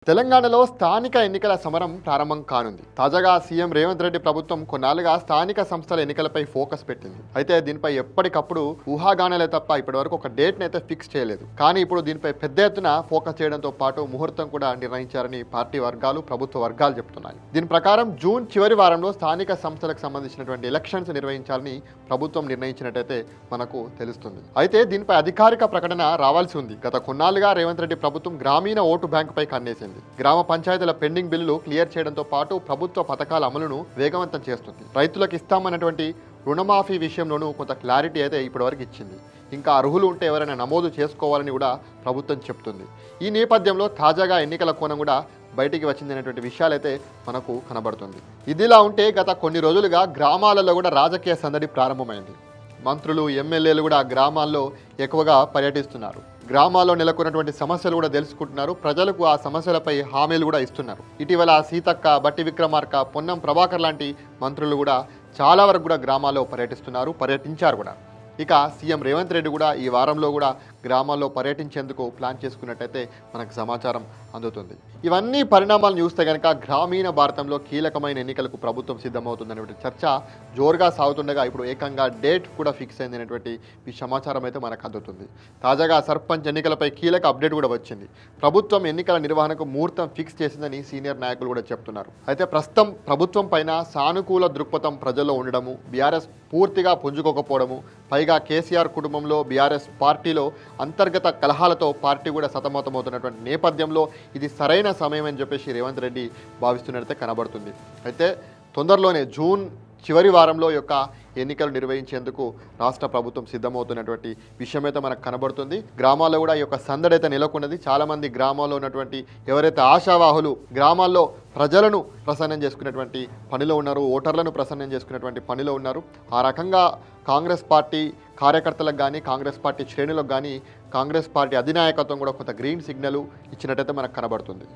తెలంగాణలో స్థానిక ఎన్నికల సమరం ప్రారంభం కానుంది. తాజాగా సీఎం రేవంత్ రెడ్డి ప్రభుత్వం కొన్నాళ్లుగా స్థానిక సంస్థల ఎన్నికలపై ఫోకస్ పెట్టింది. అయితే దీనిపై ఎప్పటికప్పుడు ఊహాగానాలే తప్ప ఇప్పటివరకు ఒక డేట్ని అయితే ఫిక్స్ చేయలేదు. కానీ ఇప్పుడు దీనిపై పెద్ద ఎత్తున ఫోకస్ చేయడంతో పాటు ముహూర్తం కూడా నిర్ణయించారని పార్టీ వర్గాలు, ప్రభుత్వ వర్గాలు చెబుతున్నాయి. దీని ప్రకారం జూన్ చివరి వారంలో స్థానిక సంస్థలకు సంబంధించినటువంటి ఎలక్షన్స్ నిర్వహించాలని ప్రభుత్వం నిర్ణయించినట్టయితే మనకు తెలుస్తుంది. అయితే దీనిపై అధికారిక ప్రకటన రావాల్సి ఉంది. గత కొన్నాళ్లుగా రేవంత్ రెడ్డి ప్రభుత్వం గ్రామీణ ఓటు బ్యాంకుపై కన్నేసింది. గ్రామ పంచాయతీల పెండింగ్ బిల్లులు క్లియర్ చేయడంతో పాటు ప్రభుత్వ పథకాల అమలును వేగవంతం చేస్తుంది. రైతులకు ఇస్తామన్నటువంటి రుణమాఫీ విషయంలోనూ కొంత క్లారిటీ అయితే ఇప్పటివరకు ఇచ్చింది. ఇంకా అర్హులు ఉంటే ఎవరైనా నమోదు చేసుకోవాలని కూడా ప్రభుత్వం చెప్తుంది. ఈ నేపథ్యంలో తాజాగా ఎన్నికల కోణం కూడా బయటికి వచ్చిందనేటువంటి విషయాలైతే మనకు కనబడుతుంది. ఇదిలా ఉంటే గత కొన్ని రోజులుగా గ్రామాలలో కూడా రాజకీయ సందడి ప్రారంభమైంది. మంత్రులు, ఎమ్మెల్యేలు కూడా గ్రామాల్లో ఎక్కువగా పర్యటిస్తున్నారు. గ్రామాల్లో నెలకొన్నటువంటి సమస్యలు కూడా తెలుసుకుంటున్నారు. ప్రజలకు ఆ సమస్యలపై హామీలు కూడా ఇస్తున్నారు. ఇటీవల సీతక్క, బట్టి విక్రమార్క, పొన్నం ప్రభాకర్ లాంటి మంత్రులు కూడా చాలా వరకు కూడా గ్రామాల్లో పర్యటించారు కూడా. ఇక సీఎం రేవంత్ రెడ్డి కూడా ఈ వారంలో కూడా గ్రామాల్లో పర్యటించేందుకు ప్లాన్ చేసుకున్నట్టయితే మనకు సమాచారం అందుతుంది. ఇవన్నీ పరిణామాలను చూస్తే కనుక గ్రామీణ భారతంలో కీలకమైన ఎన్నికలకు ప్రభుత్వం సిద్ధమవుతుందనేటువంటి చర్చ జోరుగా సాగుతుండగా ఇప్పుడు ఏకంగా డేట్ కూడా ఫిక్స్ అయింది అనేటువంటి ఈ సమాచారం అయితే మనకు అందుతుంది. తాజాగా సర్పంచ్ ఎన్నికలపై కీలక అప్డేట్ కూడా వచ్చింది. ప్రభుత్వం ఎన్నికల నిర్వహణకు ముహూర్తం ఫిక్స్ చేసిందని సీనియర్ నాయకులు కూడా చెప్తున్నారు. అయితే ప్రస్తుతం ప్రభుత్వం పైన సానుకూల దృక్పథం ప్రజల్లో ఉండడము, బీఆర్ఎస్ పూర్తిగా పుంజుకోకపోవడము, పైగా కేసీఆర్ కుటుంబంలో, బీఆర్ఎస్ పార్టీలో అంతర్గత కలహాలతో పార్టీ కూడా సతమతమవుతున్నటువంటి నేపథ్యంలో ఇది సరైన సమయం అని చెప్పేసి రేవంత్ రెడ్డి భావిస్తున్నట్లయితే కనబడుతుంది. అయితే తొందరలోనే జూన్ చివరి వారంలో యొక్క ఎన్నికలు నిర్వహించేందుకు రాష్ట్ర ప్రభుత్వం సిద్ధమవుతున్నటువంటి విషయం అయితే మనకు కనబడుతుంది. గ్రామాల్లో కూడా ఈ యొక్క సందడి అయితే నెలకొన్నది. చాలామంది గ్రామాల్లో ఉన్నటువంటి ఎవరైతే ఆశావాహులు గ్రామాల్లో ప్రజలను ప్రసన్నం చేసుకునేటువంటి పనిలో ఉన్నారు, ఓటర్లను ప్రసన్నం చేసుకునేటువంటి పనిలో ఉన్నారు. ఆ రకంగా కాంగ్రెస్ పార్టీ కార్యకర్తలకు కానీ, కాంగ్రెస్ పార్టీ శ్రేణులకు కానీ కాంగ్రెస్ పార్టీ అధినాయకత్వం కూడా కొంత గ్రీన్ సిగ్నల్ ఇచ్చినట్టయితే మనకు కనబడుతుంది.